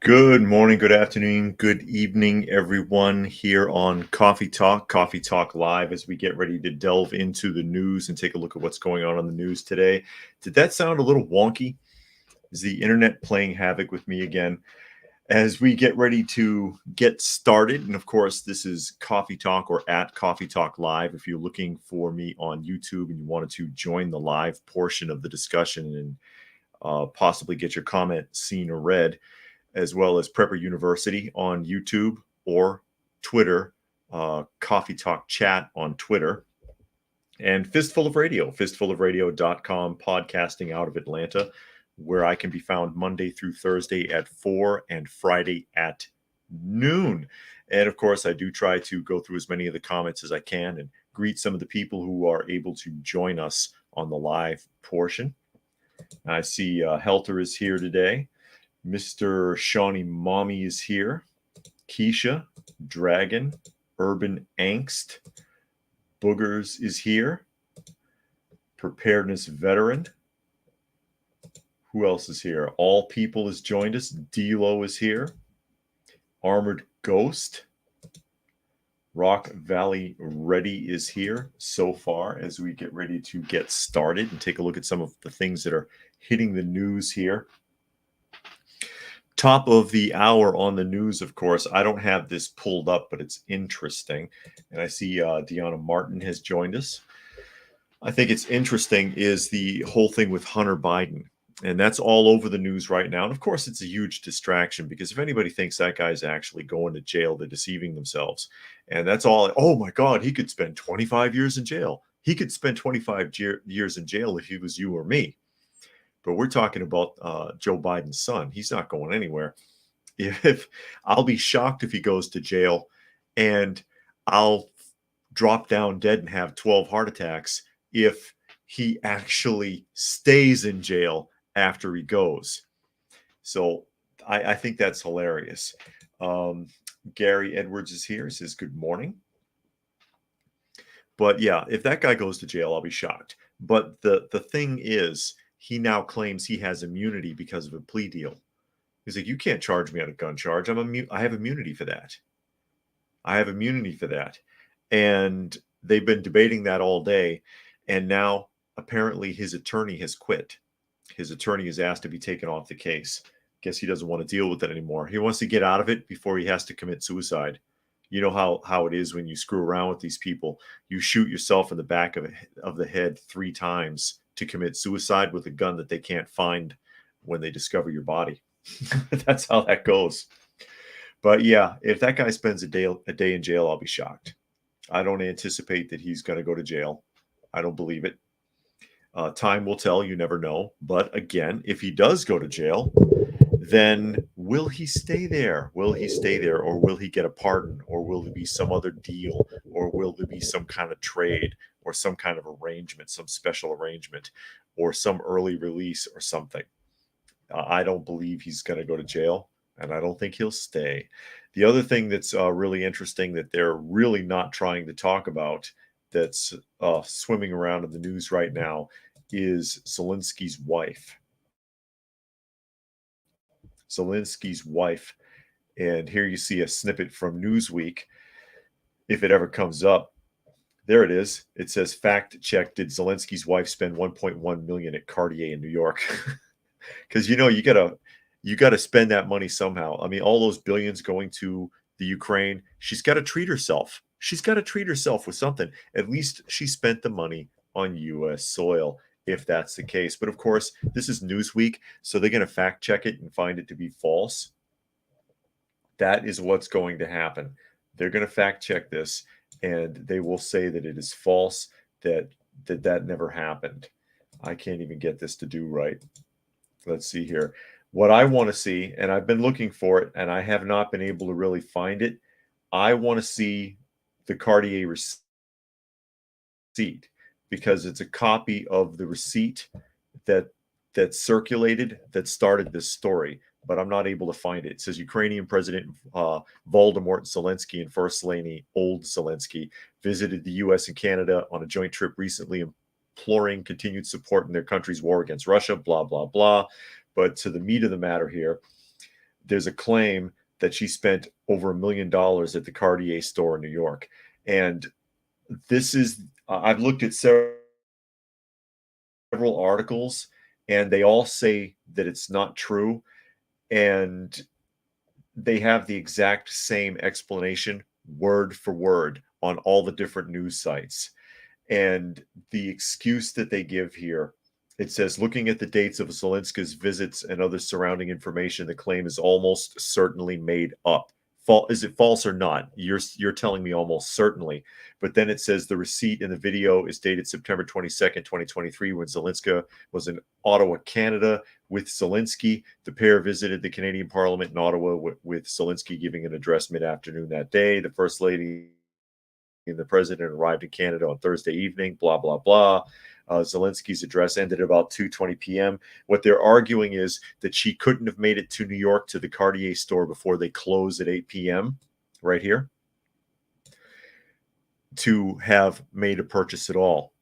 Good morning, good afternoon, good evening, everyone here on Coffee Talk Live, as we get ready to delve into the news and take a look at what's going on the news today. Did that sound a little wonky? Is the internet playing havoc with me again? As we get ready to get started, and of course, this is Coffee Talk or at Coffee Talk Live. If you're looking for me on YouTube and you wanted to join the live portion of the discussion and possibly get your comment seen or read, as well as Prepper University on YouTube or Twitter, Coffee Talk Chat on Twitter, and fistfulofradio.com, podcasting out of Atlanta, where I can be found Monday through Thursday at 4 and Friday at noon. And of course, I do try to go through as many of the comments as I can and greet some of the people who are able to join us on the live portion. I see Helter is here today. Mr. Shawnee Mommy is here. Keisha, Dragon, Urban Angst, Boogers is here. Preparedness Veteran. Who else is here? All People has joined us. D-Lo is here. Armored Ghost. Rock Valley Ready is here so far as we get ready to get started and take a look at some of the things that are hitting the news here. Top of the hour on the news, of course. I don't have this pulled up, but it's interesting. And I see Deanna Martin has joined us. I think it's interesting is the whole thing with Hunter Biden. And that's all over the news right now. And of course, it's a huge distraction because if anybody thinks that guy's actually going to jail, they're deceiving themselves. And that's all. Oh, my God, he could spend 25 years in jail. He could spend 25 years in jail if he was you or me. But we're talking about Joe Biden's son. He's not going anywhere. If I'll be shocked if he goes to jail, and I'll drop down dead and have 12 heart attacks if he actually stays in jail after he goes. So I think that's hilarious. Gary Edwards is here. He says, good morning. But yeah, if that guy goes to jail, I'll be shocked. But the thing is, he now claims he has immunity because of a plea deal. He's like, you can't charge me on a gun charge. I have immunity for that. I have immunity for that. And they've been debating that all day. And now apparently his attorney has quit. His attorney has asked to be taken off the case. Guess he doesn't want to deal with it anymore. He wants to get out of it before he has to commit suicide. You know how it is when you screw around with these people. You shoot yourself in the back of the head 3 times to commit suicide with a gun that they can't find when they discover your body. That's how that goes. But yeah, if that guy spends a day in jail, I'll be shocked. I don't anticipate that he's going to go to jail. I don't believe it. Time will tell. You never know. But again, if he does go to jail, then will he stay there? Will he stay there, or will he get a pardon, or will there be some other deal, or will there be some kind of trade, or some kind of arrangement, some special arrangement, or some early release or something? I don't believe he's going to go to jail, and I don't think he'll stay. The other thing that's really interesting that they're really not trying to talk about that's swimming around in the news right now is Zelensky's wife. Zelensky's wife. And here you see a snippet from Newsweek. If it ever comes up, there it is. It says, fact check, did Zelensky's wife spend 1.1 million at Cartier in New York? Because you gotta spend that money somehow. I mean, all those billions going to the Ukraine, she's got to treat herself. She's got to treat herself with something. At least she spent the money on U.S. soil, if that's the case. But of course, this is Newsweek, so they're going to fact check it and find it to be false. That is what's going to happen. They're going to fact check this, and they will say that it is false, that never happened. I can't even get this to do right. Let's see here. What I want to see, and I've been looking for it, and I have not been able to really find it. I want to see the Cartier receipt, because it's a copy of the receipt that circulated that started this story, but I'm not able to find it. It says Ukrainian President Volodymyr Zelensky and First Lady Old Zelensky visited the U.S. and Canada on a joint trip recently, imploring continued support in their country's war against Russia, blah, blah, blah. But to the meat of the matter here, there's a claim that she spent over $1 million at the Cartier store in New York. And this is, I've looked at several articles, and they all say that it's not true. And they have the exact same explanation, word for word, on all the different news sites. And the excuse that they give here, it says, looking at the dates of Zelensky's visits and other surrounding information, the claim is almost certainly made up. Is it false or not? You're telling me almost certainly. But then it says the receipt in the video is dated September 22nd, 2023, when Zelensky was in Ottawa, Canada, with Zelensky. The pair visited the Canadian Parliament in Ottawa, with Zelensky giving an address mid-afternoon that day. The First Lady and the President arrived in Canada on Thursday evening, blah, blah, blah. Zelensky's address ended at about 2:20 p.m. What they're arguing is that she couldn't have made it to New York to the Cartier store before they close at 8 p.m. right here to have made a purchase at all.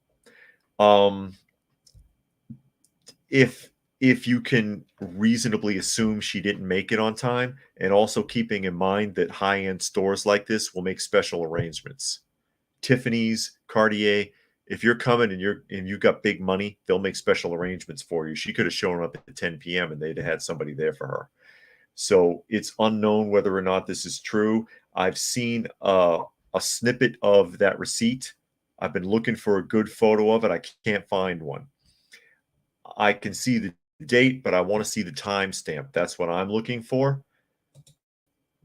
If you can reasonably assume she didn't make it on time, and also keeping in mind that high-end stores like this will make special arrangements. Tiffany's, Cartier, if you're coming and you got big money, they'll make special arrangements for you. She could have shown up at 10 p.m. and they'd have had somebody there for her. So it's unknown whether or not this is true. I've seen a snippet of that receipt. I've been looking for a good photo of it. I can't find one. I can see the date, but I want to see the timestamp. That's what I'm looking for.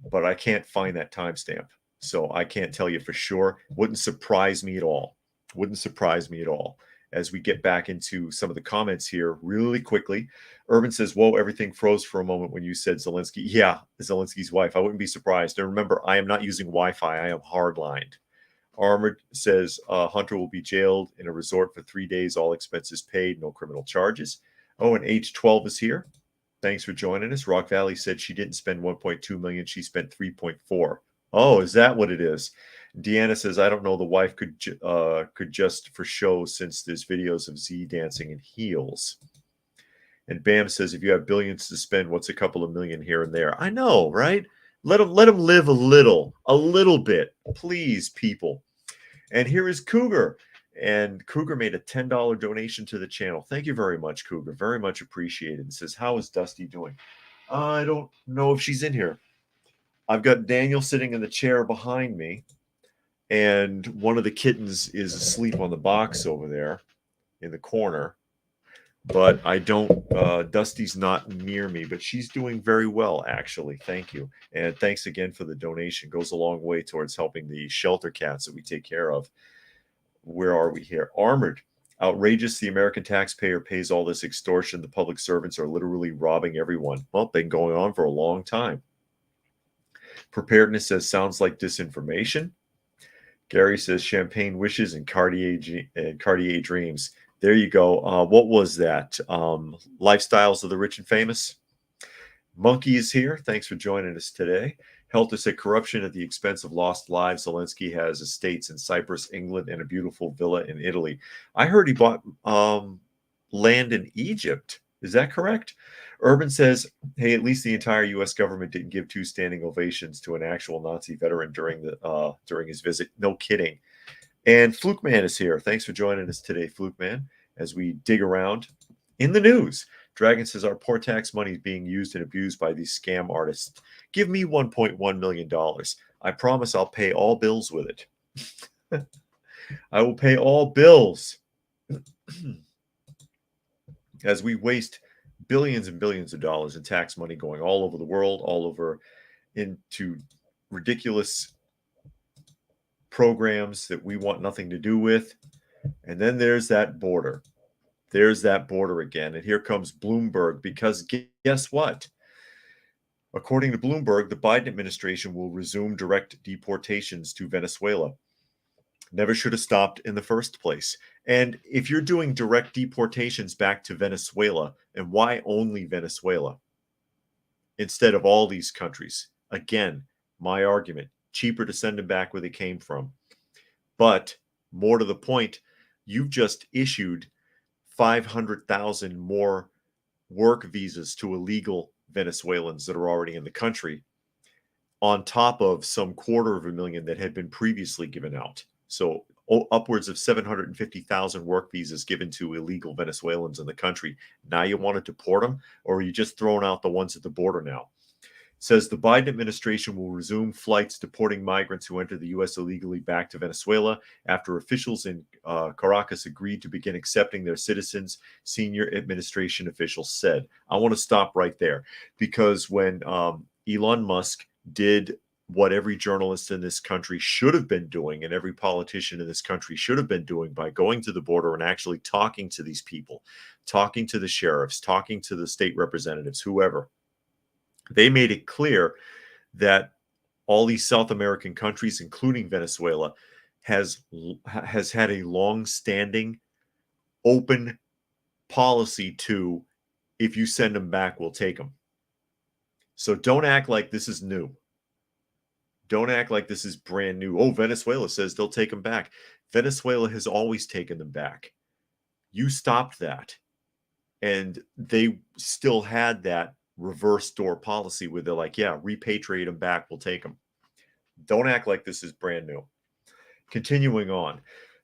But I can't find that timestamp. So I can't tell you for sure. Wouldn't surprise me at all. Wouldn't surprise me at all. As we get back into some of the comments here really quickly, Urban says, whoa, everything froze for a moment when you said Zelensky. Yeah, Zelensky's wife. I wouldn't be surprised. And remember, I am not using Wi-Fi. I am hardlined. Armored says, Hunter will be jailed in a resort for 3 days, all expenses paid, no criminal charges. Oh, and H12 is here. Thanks for joining us. Rock Valley said she didn't spend 1.2 million. She spent 3.4. Oh, is that what it is? Deanna says, I don't know. The wife could just for show, since there's videos of Z dancing in heels. And Bam says, if you have billions to spend, what's a couple of million here and there? I know, right? Let them live a little bit, please, people. And here is Cougar. And Cougar made a $10 donation to the channel. Thank you very much, Cougar. Very much appreciated. And says, how is Dusty doing? I don't know if she's in here. I've got Daniel sitting in the chair behind me, and one of the kittens is asleep on the box over there in the corner. But I don't, Dusty's not near me, but she's doing very well, actually. Thank you. And thanks again for the donation. Goes a long way towards helping the shelter cats that we take care of. Where are we here? Armored. Outrageous. The American taxpayer pays all this extortion. The public servants are literally robbing everyone. Well, been going on for a long time. Preparedness says, sounds like disinformation. Gary says, champagne wishes and Cartier dreams. There you go. What was that? Lifestyles of the Rich and Famous. Monkey is here. Thanks for joining us today. Helter said, corruption at the expense of lost lives. Zelensky has estates in Cyprus, England, and a beautiful villa in Italy. I heard he bought land in Egypt. Is that correct? Urban says, hey, at least the entire U.S. government didn't give 2 standing ovations to an actual Nazi veteran during his visit. No kidding. And Fluke Man is here. Thanks for joining us today, Fluke Man, as we dig around in the news. Dragon says, our poor tax money is being used and abused by these scam artists. Give me $1.1 million. I promise I'll pay all bills with it. I will pay all bills. As we waste billions and billions of dollars in tax money going all over the world, all over into ridiculous programs that we want nothing to do with. And then there's that border. There's that border again. And here comes Bloomberg, because guess what? According to Bloomberg, the Biden administration will resume direct deportations to Venezuela. Never should have stopped in the first place. And if you're doing direct deportations back to Venezuela, and why only Venezuela instead of all these countries? Again, my argument, cheaper to send them back where they came from. But more to the point, you've just issued 500,000 more work visas to illegal Venezuelans that are already in the country, on top of some 250,000 that had been previously given out. So upwards of 750,000 work visas given to illegal Venezuelans in the country. Now you want to deport them, or are you just throwing out the ones at the border now? Says the Biden administration will resume flights deporting migrants who enter the U.S. illegally back to Venezuela after officials in Caracas agreed to begin accepting their citizens, senior administration officials said. I want to stop right there, because when Elon Musk did what every journalist in this country should have been doing, and every politician in this country should have been doing, by going to the border and actually talking to these people, talking to the sheriffs, talking to the state representatives, whoever, they made it clear that all these South American countries, including Venezuela, has had a long-standing open policy to, if you send them back, we'll take them. So don't act like this is new. Don't act like this is brand new. Oh, Venezuela says they'll take them back. Venezuela has always taken them back. You stopped that. And they still had that reverse door policy where they're like, yeah, repatriate them back, we'll take them. Don't act like this is brand new. Continuing on,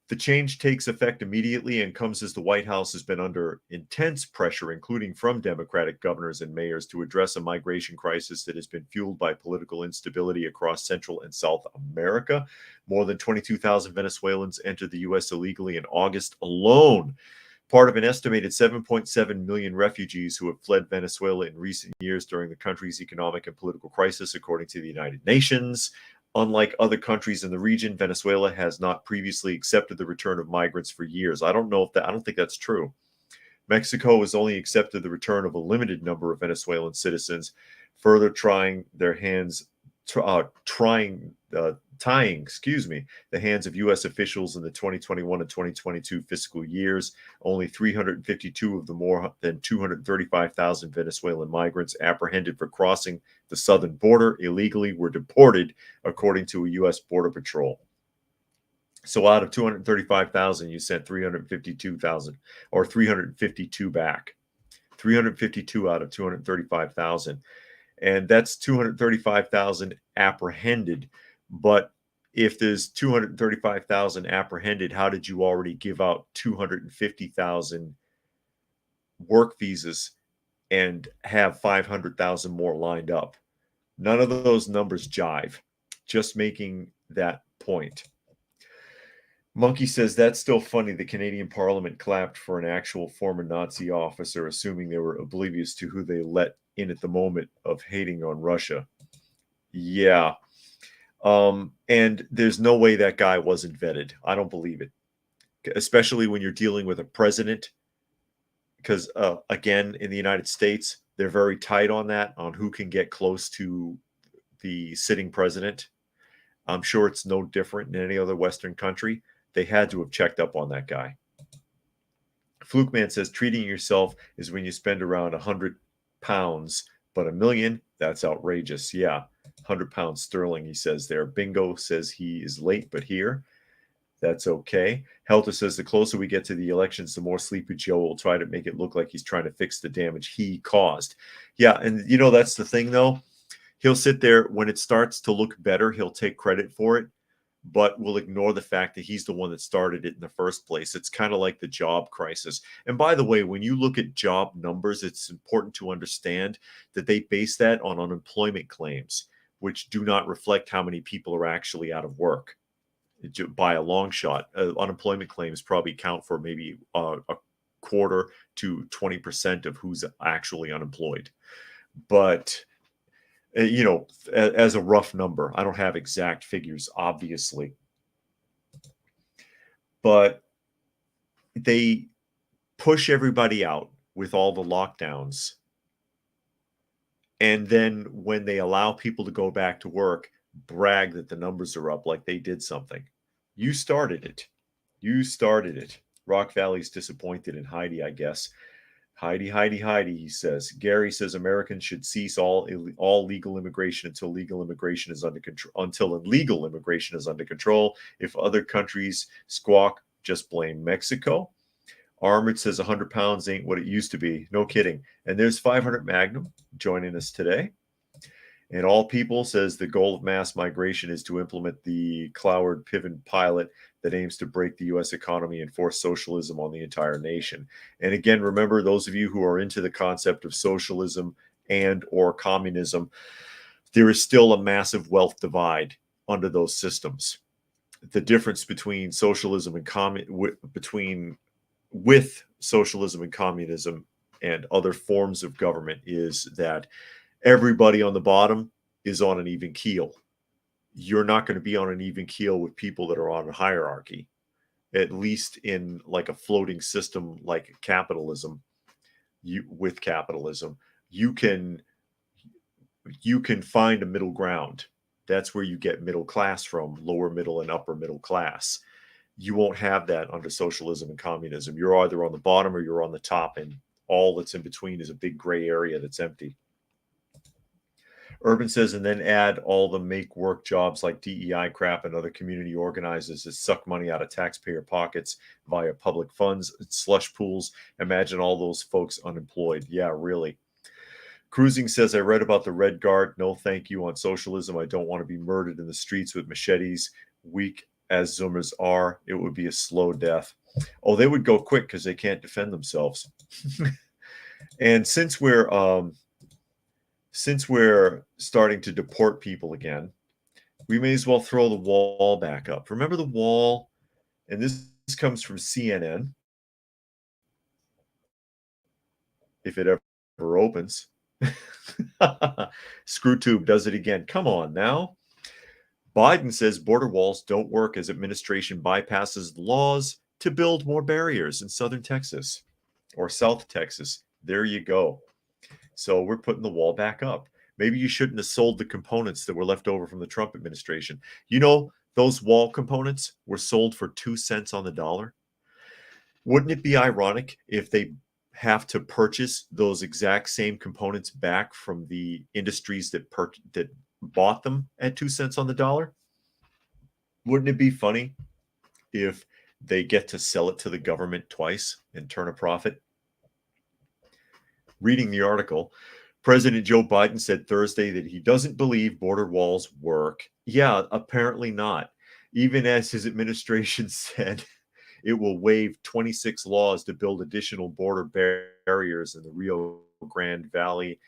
the change takes effect immediately and comes as the White House has been under intense pressure, including from Democratic governors and mayors, to address a migration crisis that has been fueled by political instability across Central and South America. More than 22,000 Venezuelans entered the U.S. illegally in August alone, part of an estimated 7.7 million refugees who have fled Venezuela in recent years during the country's economic and political crisis, according to the United Nations. Unlike other countries in the region, Venezuela has not previously accepted the return of migrants for years. I don't think that's true. Mexico has only accepted the return of a limited number of Venezuelan citizens, further tying the hands of U.S. officials in the 2021 and 2022 fiscal years. Only 352 of the more than 235,000 Venezuelan migrants apprehended for crossing the southern border illegally were deported, according to a U.S. Border Patrol. So out of 235,000, you sent 352,000, or 352 back. 352 out of 235,000. And that's 235,000 apprehended. But if there's 235,000 apprehended, how did you already give out 250,000 work visas and have 500,000 more lined up? None of those numbers jive. Just making that point. Monkey says, that's still funny. The Canadian Parliament clapped for an actual former Nazi officer, assuming they were oblivious to who they let in at the moment of hating on Russia. Yeah. And there's no way that guy wasn't vetted. I don't believe it. Especially when you're dealing with a president. Because, again, in the United States, they're very tight on that, on who can get close to the sitting president. I'm sure it's no different in any other Western country. They had to have checked up on that guy. Fluke Man says, treating yourself is when you spend around 100 pounds, but $1 million, that's outrageous. Yeah, 100 pounds sterling, he says there. Bingo says he is late, but here. That's okay. Helter says, the closer we get to the elections, the more Sleepy Joe will try to make it look like he's trying to fix the damage he caused. Yeah, and that's the thing, though. He'll sit there when it starts to look better. He'll take credit for it, but will ignore the fact that he's the one that started it in the first place. It's kind of like the job crisis. And by the way, when you look at job numbers, it's important to understand that they base that on unemployment claims, which do not reflect how many people are actually out of work. By a long shot, unemployment claims probably count for maybe a quarter to 20% of who's actually unemployed. But as a rough number, I don't have exact figures, obviously, but they push everybody out with all the lockdowns. And then when they allow people to go back to work, brag that the numbers are up like they did something. You started it. Rock Valley's disappointed in Heidi, I guess. Heidi, he says. Gary says Americans should cease all legal immigration until illegal immigration is under control. If other countries squawk, just blame Mexico. Armored says 100 pounds ain't what it used to be. No kidding. And there's 500 Magnum joining us today. And All People says the goal of mass migration is to implement the Cloward Piven pilot that aims to break the U.S. economy and force socialism on the entire nation. And again, remember, those of you who are into the concept of socialism and or communism, there is still a massive wealth divide under those systems. The difference between socialism and with socialism and communism and other forms of government is that everybody on the bottom is on an even keel. You're not going to be on an even keel with people that are on a hierarchy, at least in like a floating system like capitalism. With capitalism, you can find a middle ground. That's where you get middle class from, lower middle and upper middle class. You won't have that under socialism and communism. You're either on the bottom or you're on the top, and all that's in between is a big gray area that's empty. Urban says, and then add all the make work jobs like DEI crap and other community organizers that suck money out of taxpayer pockets via public funds and slush pools. Imagine all those folks unemployed. Yeah, really. Cruising says, I read about the Red Guard. No thank you on socialism. I don't want to be murdered in the streets with machetes. Weak as Zoomers are, it would be a slow death. Oh, they would go quick because they can't defend themselves. And since we're starting to deport people again, we may as well throw the wall back up. Remember the wall? And this comes from CNN. If it ever opens. ScrewTube does it again. Come on now. Biden says border walls don't work as administration bypasses laws to build more barriers in southern Texas or South Texas. There you go. So we're putting the wall back up. Maybe you shouldn't have sold the components that were left over from the Trump administration. You know, those wall components were sold for 2 cents on the dollar. Wouldn't it be ironic if they have to purchase those exact same components back from the industries that bought them at 2 cents on the dollar? Wouldn't it be funny if they get to sell it to the government twice and turn a profit? Reading the article, President Joe Biden said Thursday that he doesn't believe border walls work. Yeah, apparently not. Even as his administration said it will waive 26 laws to build additional border barriers in the Rio Grande Valley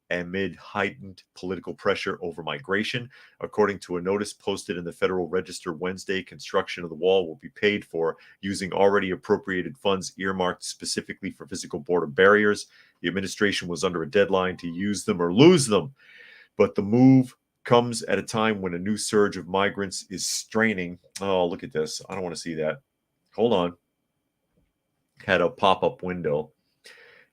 amid heightened political pressure over migration. According to a notice posted in the Federal Register Wednesday, construction of the wall will be paid for using already appropriated funds earmarked specifically for physical border barriers. The administration was under a deadline to use them or lose them, but the move comes at a time when a new surge of migrants is straining. Oh, look at this. I don't want to see that. Hold on. Had a pop-up window.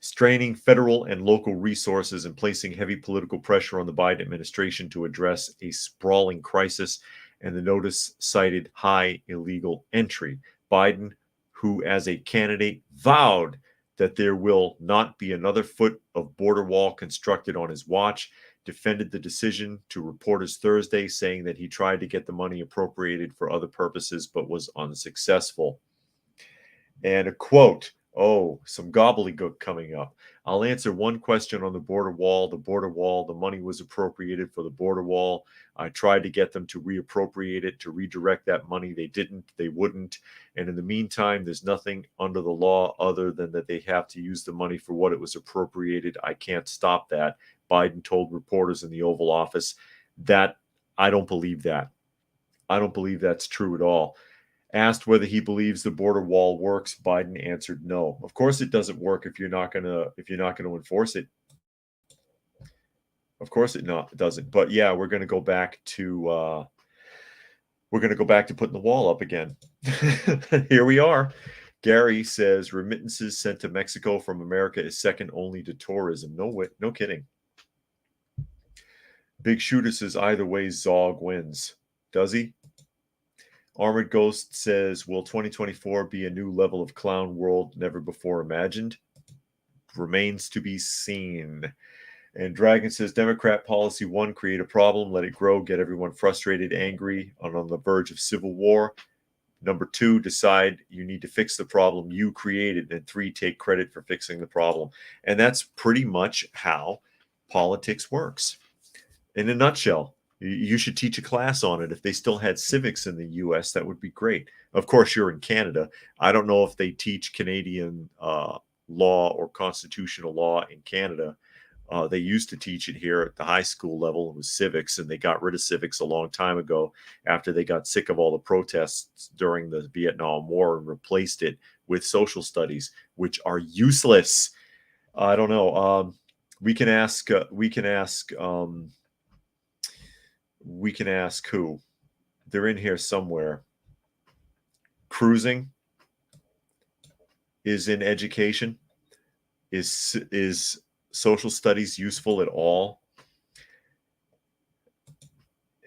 Straining federal and local resources and placing heavy political pressure on the Biden administration to address a sprawling crisis, and the notice cited high illegal entry. Biden, who as a candidate vowed that there will not be another foot of border wall constructed on his watch, defended the decision to reporters Thursday, saying that he tried to get the money appropriated for other purposes but was unsuccessful. And a quote, oh, some gobbledygook coming up. I'll answer one question on the border wall. The border wall, the money was appropriated for the border wall. I tried to get them to reappropriate it, to redirect that money. They didn't, they wouldn't. And in the meantime, there's nothing under the law other than that they have to use the money for what it was appropriated. I can't stop that. Biden told reporters in the Oval Office. That I don't believe that. I don't believe that's true at all. Asked whether he believes the border wall works, Biden answered no. Of course it doesn't work if you're not gonna enforce it. Of course it doesn't. But yeah, we're gonna go back to putting the wall up again. Here we are. Gary says remittances sent to Mexico from America is second only to tourism. No way, no kidding. Big Shooter says either way, Zog wins. Does he? Armored Ghost says, will 2024 be a new level of clown world never before imagined? Remains to be seen. And Dragon says, Democrat policy one, create a problem, let it grow, get everyone frustrated, angry, and on the verge of civil war. Number 2, decide you need to fix the problem you created. And 3, take credit for fixing the problem. And that's pretty much how politics works. In a nutshell, you should teach a class on it. If they still had civics in the US, that would be great. Of course, you're in Canada. I don't know if they teach Canadian law or constitutional law in Canada. They used to teach it here at the high school level. It was civics, and they got rid of civics a long time ago after they got sick of all the protests during the Vietnam War and replaced it with social studies, which are useless. I don't know. We can ask. We can ask who? They're in here somewhere. Cruising is in education. Is social studies useful at all?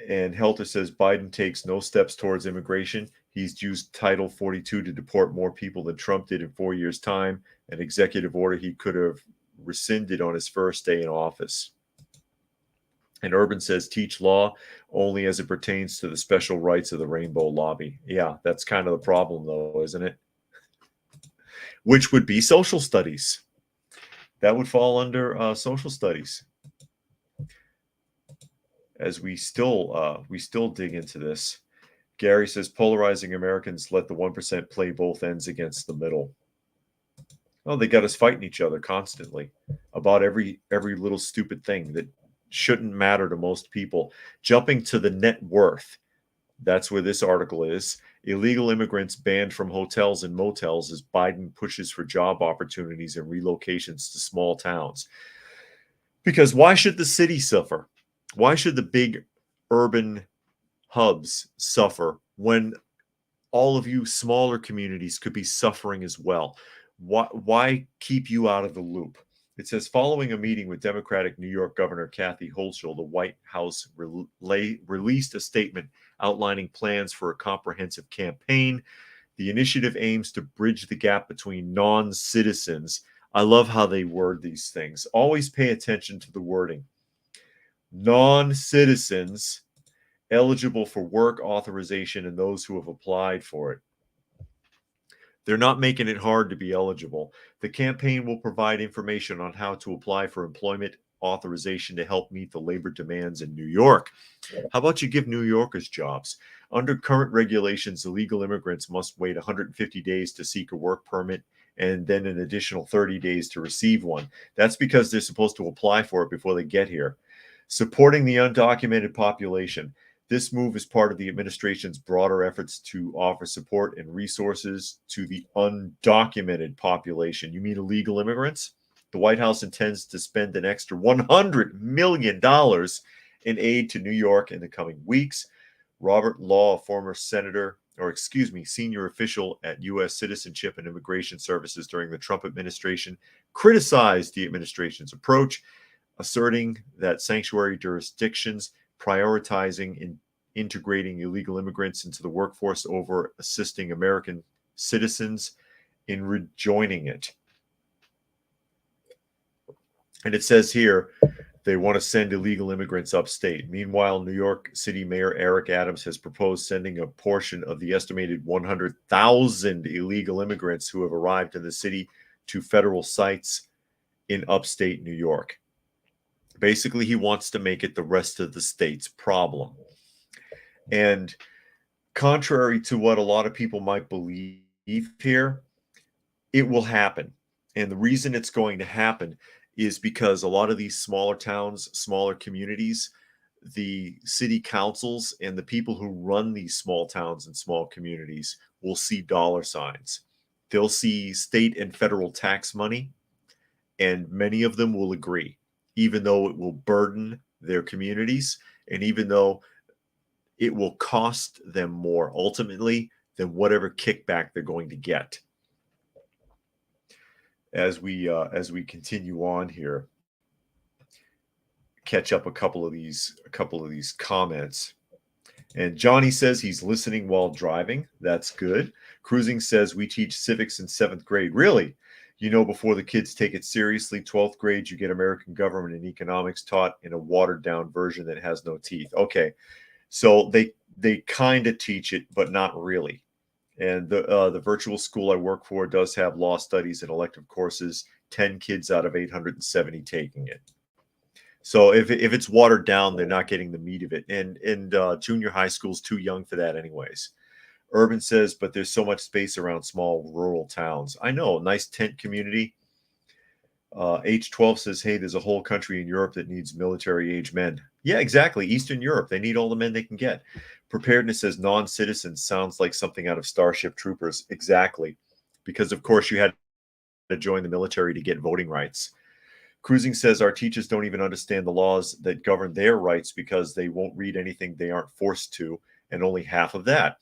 And Helter says Biden takes no steps towards immigration. He's used Title 42 to deport more people than Trump did in 4 years' time, an executive order he could have rescinded on his first day in office. And Urban says teach law only as it pertains to the special rights of the Rainbow Lobby. Yeah, that's kind of the problem, though, isn't it? Which would be social studies. That would fall under social studies. As we still dig into this, Gary says polarizing Americans let the 1% play both ends against the middle. Oh, they got us fighting each other constantly about every little stupid thing that shouldn't matter to most people. Jumping to the net worth. That's where this article is. Illegal immigrants banned from hotels and motels as Biden pushes for job opportunities and relocations to small towns. Because why should the city suffer? Why should the big urban hubs suffer when all of you smaller communities could be suffering as well? Why keep you out of the loop? It says, following a meeting with Democratic New York Governor Kathy Hochul, the White House released a statement outlining plans for a comprehensive campaign. The initiative aims to bridge the gap between non-citizens. I love how they word these things. Always pay attention to the wording. Non-citizens eligible for work authorization and those who have applied for it. They're not making it hard to be eligible. The campaign will provide information on how to apply for employment authorization to help meet the labor demands in New York. How about you give New Yorkers jobs? Under current regulations, illegal immigrants must wait 150 days to seek a work permit and then an additional 30 days to receive one. That's because they're supposed to apply for it before they get here. Supporting the undocumented population. This move is part of the administration's broader efforts to offer support and resources to the undocumented population. You mean illegal immigrants? The White House intends to spend an extra $100 million in aid to New York in the coming weeks. Robert Law, a former senior official at U.S. Citizenship and Immigration Services during the Trump administration, criticized the administration's approach, asserting that sanctuary jurisdictions prioritizing and integrating illegal immigrants into the workforce over assisting American citizens in rejoining it. And it says here they want to send illegal immigrants upstate. Meanwhile, New York City Mayor Eric Adams has proposed sending a portion of the estimated 100,000 illegal immigrants who have arrived in the city to federal sites in upstate New York. Basically, he wants to make it the rest of the state's problem. And contrary to what a lot of people might believe here, it will happen. And the reason it's going to happen is because a lot of these smaller towns, smaller communities, the city councils and the people who run these small towns and small communities will see dollar signs. They'll see state and federal tax money, and many of them will agree, even though it will burden their communities and even though it will cost them more ultimately than whatever kickback they're going to get. As we continue on here, catch up a couple of these comments. And Johnny says he's listening while driving. That's good. Cruising says we teach civics in 7th grade. Really? You know, before the kids take it seriously, 12th grade, you get American government and economics taught in a watered down version that has no teeth. Okay. So they kind of teach it, but not really. And the virtual school I work for does have law studies and elective courses. 10 kids out of 870 taking it. So if it's watered down, they're not getting the meat of it. And junior high school's too young for that, anyways. Urban says, but there's so much space around small rural towns. I know, nice tent community. H12 says, hey, there's a whole country in Europe that needs military age men. Yeah, exactly. Eastern Europe. They need all the men they can get. Preparedness as non-citizens sounds like something out of Starship Troopers. Exactly. Because, of course, you had to join the military to get voting rights. Cruising says our teachers don't even understand the laws that govern their rights because they won't read anything they aren't forced to, and only half of that.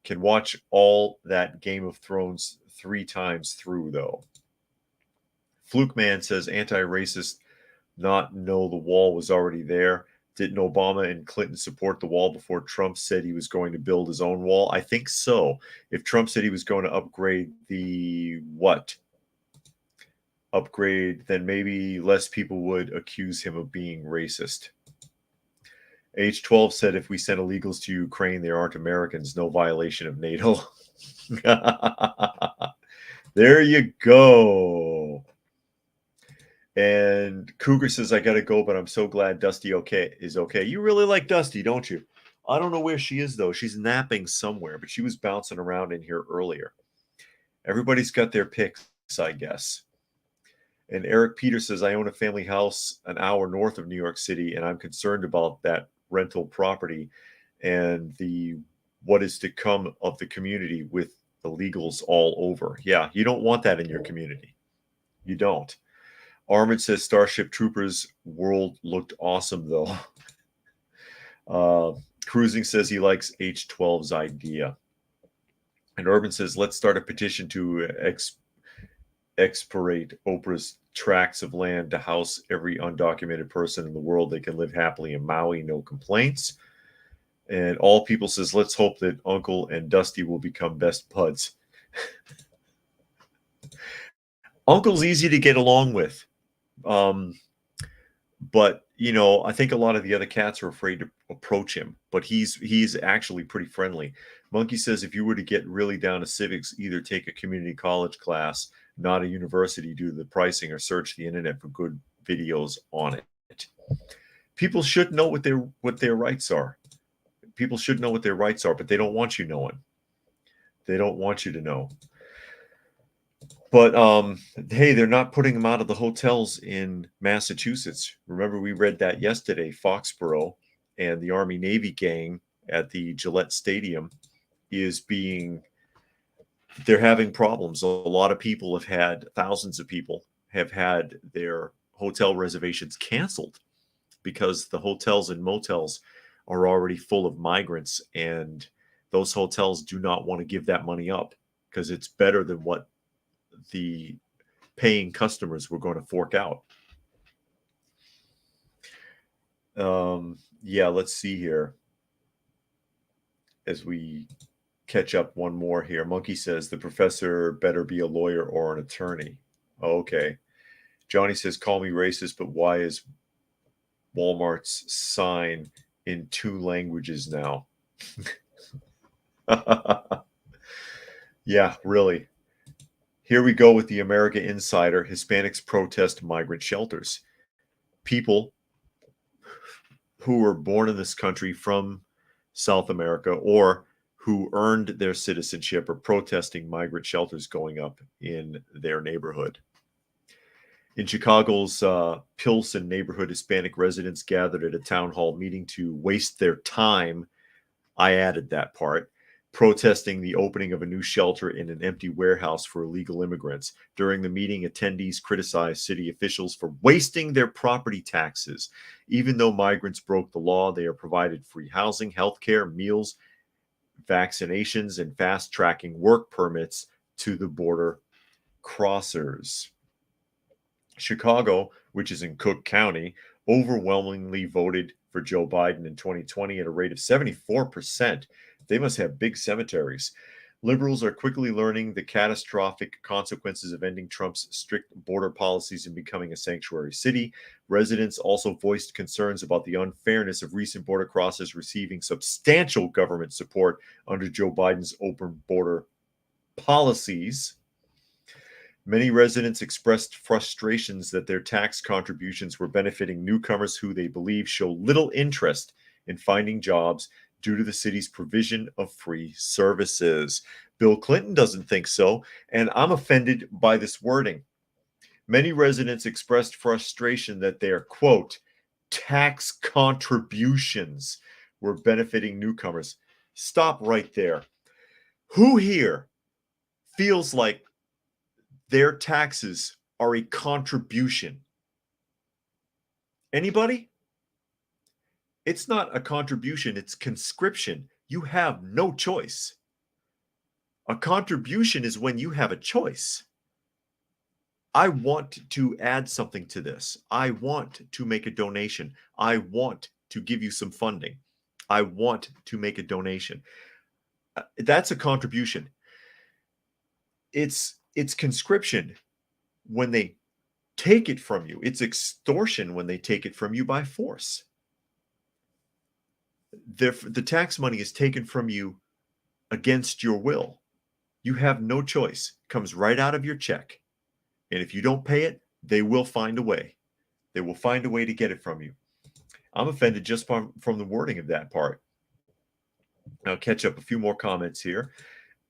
Can watch all that Game of Thrones 3 times through, though. Fluke Man says anti-racist not know the wall was already there. Didn't Obama and Clinton support the wall before Trump said he was going to build his own wall? I think so. If Trump said he was going to upgrade the what? Upgrade, then maybe less people would accuse him of being racist. H12 said if we send illegals to Ukraine, they aren't Americans. No violation of NATO. There you go. And Cougar says, I got to go, but I'm so glad Dusty is okay. You really like Dusty, don't you? I don't know where she is, though. She's napping somewhere, but she was bouncing around in here earlier. Everybody's got their picks, I guess. And Eric Peter says, I own a family house an hour north of New York City, and I'm concerned about that rental property and the what is to come of the community with illegals all over. Yeah, you don't want that in your community. You don't. Armin says Starship Troopers world looked awesome, though. Cruising says he likes H12's idea. And Urban says, let's start a petition to expirate Oprah's tracts of land to house every undocumented person in the world. They can live happily in Maui, no complaints. And All People says, let's hope that Uncle and Dusty will become best buds. Uncle's easy to get along with. But you know, I think a lot of the other cats are afraid to approach him, but he's actually pretty friendly. Monkey says if you were to get really down to civics, either take a community college class, not a university, due to the pricing, or search the internet for good videos on it. People should know what their rights are. People should know what their rights are, but they don't want you knowing. They don't want you to know. But hey, they're not putting them out of the hotels in Massachusetts. Remember, we read that yesterday. Foxborough and the Army Navy gang at the Gillette Stadium they're having problems. A lot of people thousands of people have had their hotel reservations canceled because the hotels and motels are already full of migrants, and those hotels do not want to give that money up because it's better than what the paying customers were going to fork out. Yeah, let's see here as we catch up one more here. Monkey says the professor better be a lawyer or an attorney. Okay. Johnny says, call me racist, but why is Walmart's sign in 2 languages now? Yeah, really. Here we go with the America Insider. Hispanics protest migrant shelters. People who were born in this country from South America or who earned their citizenship are protesting migrant shelters going up in their neighborhood. In Chicago's Pilsen neighborhood, Hispanic residents gathered at a town hall meeting to waste their time. I added that part. Protesting the opening of a new shelter in an empty warehouse for illegal immigrants. During the meeting, attendees criticized city officials for wasting their property taxes. Even though migrants broke the law, they are provided free housing, health care, meals, vaccinations, and fast-tracking work permits to the border crossers. Chicago, which is in Cook County, overwhelmingly voted for Joe Biden in 2020 at a rate of 74%. They must have big cemeteries. Liberals are quickly learning the catastrophic consequences of ending Trump's strict border policies and becoming a sanctuary city. Residents also voiced concerns about the unfairness of recent border crossers receiving substantial government support under Joe Biden's open border policies. Many residents expressed frustrations that their tax contributions were benefiting newcomers who they believe show little interest in finding jobs due to the city's provision of free services. Bill Clinton doesn't think so, and I'm offended by this wording. Many residents expressed frustration that their, quote, tax contributions were benefiting newcomers. Stop right there. Who here feels like their taxes are a contribution? Anybody? It's not a contribution, it's conscription. You have no choice. A contribution is when you have a choice. I want to add something to this. I want to make a donation. I want to give you some funding. I want to make a donation. That's a contribution. It's conscription when they take it from you. It's extortion when they take it from you by force. The tax money is taken from you against your will. You have no choice. It comes right out of your check. And if you don't pay it, they will find a way. They will find a way to get it from you. I'm offended just from the wording of that part. I'll catch up a few more comments here.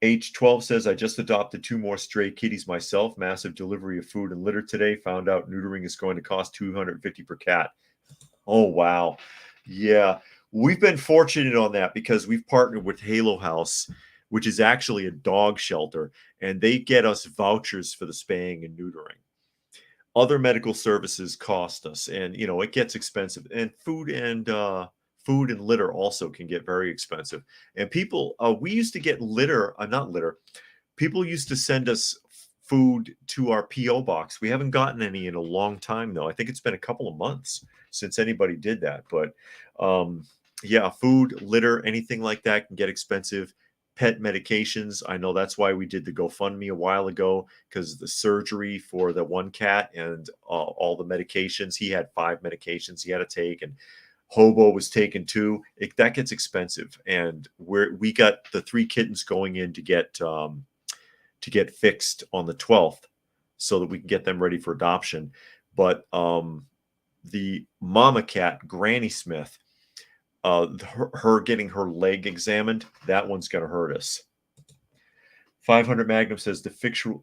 H12 says, I just adopted 2 more stray kitties myself. Massive delivery of food and litter today. Found out neutering is going to cost $250 per cat. Oh, wow. Yeah. We've been fortunate on that because we've partnered with Halo House, which is actually a dog shelter, and they get us vouchers for the spaying and neutering. Other medical services cost us, and it gets expensive. And food and litter also can get very expensive. And people, we used to get not litter. People used to send us food to our PO box. We haven't gotten any in a long time, though. I think it's been a couple of months since anybody did that. But yeah, food, litter, anything like that can get expensive. Pet medications. I know that's why we did the GoFundMe a while ago, because the surgery for the one cat and all the medications. He had 5 medications he had to take, and Hobo was taken 2. That gets expensive, and we got the 3 kittens going in to get fixed on the 12th, so that we can get them ready for adoption. But the mama cat, Granny Smith, her getting her leg examined, that one's going to hurt us. 500 Magnum says the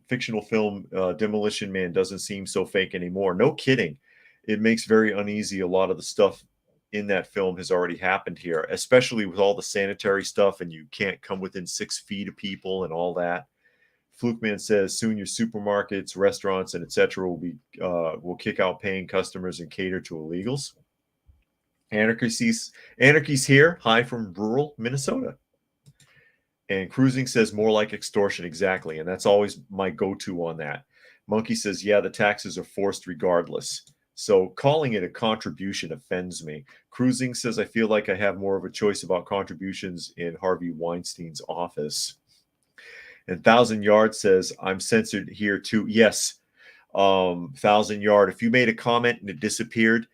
fictional film Demolition Man doesn't seem so fake anymore. No kidding. It makes very uneasy. A lot of the stuff in that film has already happened here, especially with all the sanitary stuff, and you can't come within 6 feet of people and all that. Fluke Man says soon your supermarkets, restaurants, and etc. will kick out paying customers and cater to illegals. Anarchy's here. Hi from rural Minnesota. And Cruising says more like extortion. Exactly. And that's always my go-to on that. Monkey says, yeah, the taxes are forced regardless. So calling it a contribution offends me. Cruising says, I feel like I have more of a choice about contributions in Harvey Weinstein's office. And 1,000 Yard says, I'm censored here too. Yes. 1,000 Yard, if you made a comment and it disappeared,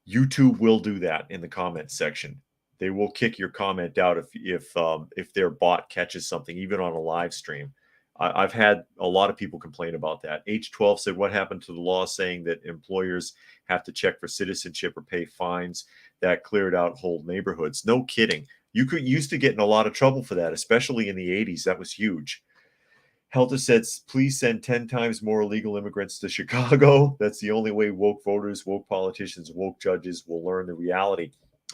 YouTube will do that in the comment section. They will kick your comment out if their bot catches something, even on a live stream. I've had a lot of people complain about that. H12 said, what happened to the law saying that employers have to check for citizenship or pay fines? That cleared out whole neighborhoods. No kidding. You used to get in a lot of trouble for that, especially in the 80s. That was huge. Helter says, please send 10 times more illegal immigrants to Chicago. That's the only way woke voters, woke politicians, woke judges will learn the reality.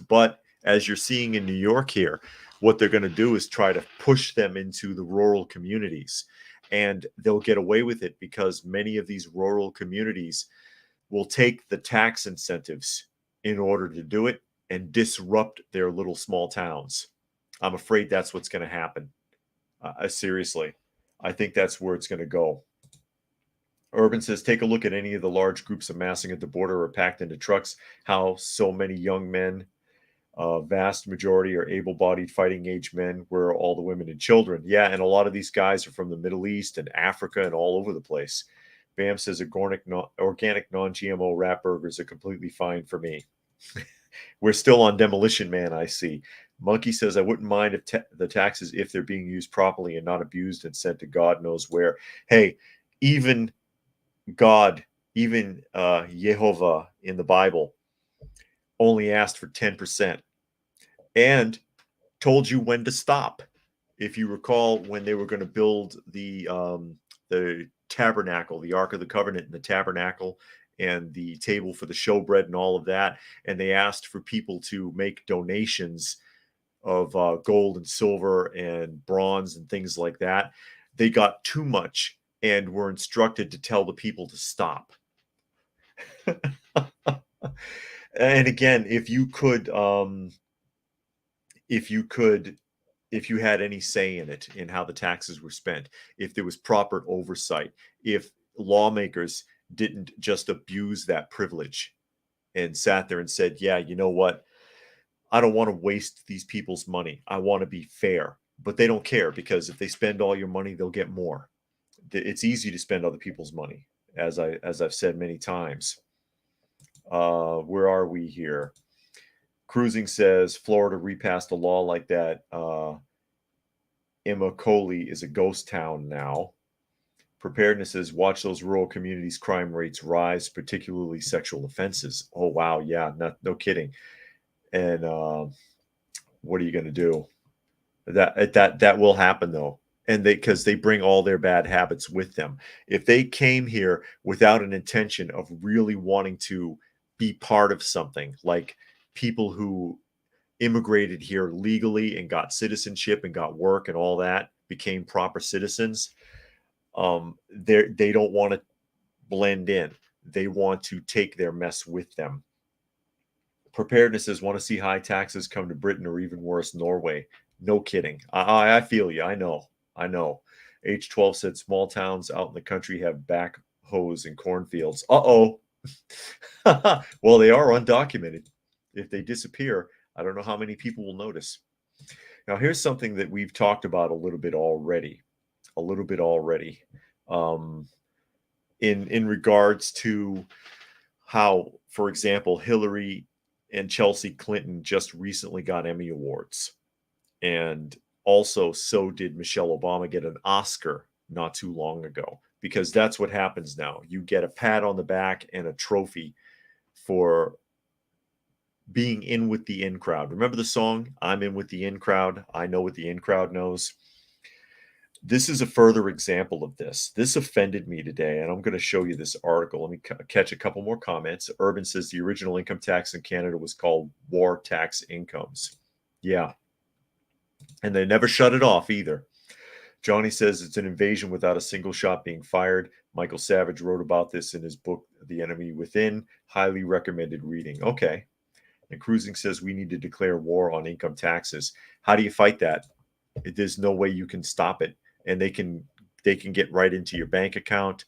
But as you're seeing in New York here, what they're going to do is try to push them into the rural communities. And they'll get away with it because many of these rural communities will take the tax incentives in order to do it and disrupt their little small towns. I'm afraid that's what's going to happen. Seriously. I think that's where it's going to go. Urban says, take a look at any of the large groups amassing at the border or packed into trucks. How so many young men, vast majority are able-bodied fighting-age men, where are all the women and children? Yeah, and a lot of these guys are from the Middle East and Africa and all over the place. Bam says, organic non-GMO wrap burgers are completely fine for me. We're still on Demolition Man, I see. Monkey says, I wouldn't mind if the taxes, if they're being used properly and not abused and sent to God knows where. Hey, even God, even Jehovah in the Bible only asked for 10% and told you when to stop. If you recall, when they were going to build the tabernacle, the Ark of the Covenant, and the tabernacle, and the table for the showbread and all of that, and they asked for people to make donations of gold and silver and bronze and things like that. They got too much and were instructed to tell the people to stop. And again, if you had any say in it, in how the taxes were spent, if there was proper oversight, if lawmakers didn't just abuse that privilege and sat there and said, yeah, you know what? I don't want to waste these people's money. I want to be fair. But they don't care, because if they spend all your money, they'll get more. It's easy to spend other people's money, as I've said many times. Where are we here? Cruising says Florida repassed a law like that. Immokalee is a ghost town now. Preparedness says, watch those rural communities' crime rates rise, particularly sexual offenses. Oh, wow. Yeah, no kidding. And what are you going to do? That will happen, though. And because they bring all their bad habits with them. If they came here without an intention of really wanting to be part of something, like people who immigrated here legally and got citizenship and got work and all that, became proper citizens, they don't want to blend in. They want to take their mess with them. Preparedness says, want to see high taxes come to Britain, or even worse, Norway. No kidding. I feel you. I know. H12 said small towns out in the country have backhoes and cornfields. Uh-oh. Well, they are undocumented. If they disappear, I don't know how many people will notice. Now, here's something that we've talked about a little bit already. In regards to how, for example, Hillary and Chelsea Clinton just recently got Emmy Awards. And also, so did Michelle Obama get an Oscar not too long ago, because that's what happens now. You get a pat on the back and a trophy for being in with the in crowd. Remember the song, I'm in with the in crowd? I know what the in crowd knows. This is a further example of this. This offended me today, and I'm going to show you this article. Let me catch a couple more comments. Urban says the original income tax in Canada was called war tax incomes. Yeah. And they never shut it off either. Johnny says it's an invasion without a single shot being fired. Michael Savage wrote about this in his book, The Enemy Within. Highly recommended reading. Okay. And Cruising says we need to declare war on income taxes. How do you fight that? There's no way you can stop it. And they can get right into your bank account.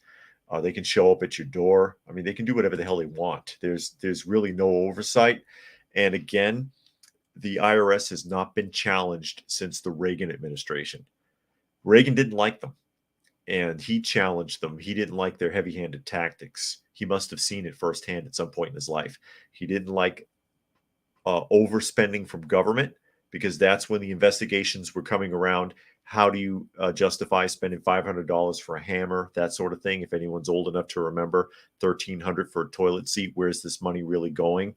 They can show up at your door. I mean, they can do whatever the hell they want. There's really no oversight. And again, the IRS has not been challenged since the Reagan administration. Reagan didn't like them, and he challenged them. He didn't like their heavy-handed tactics. He must have seen it firsthand at some point in his life. He didn't like overspending from government, because that's when the investigations were coming around. How do you justify spending $500 for a hammer, that sort of thing? If anyone's old enough to remember, $1,300 for a toilet seat, where's this money really going?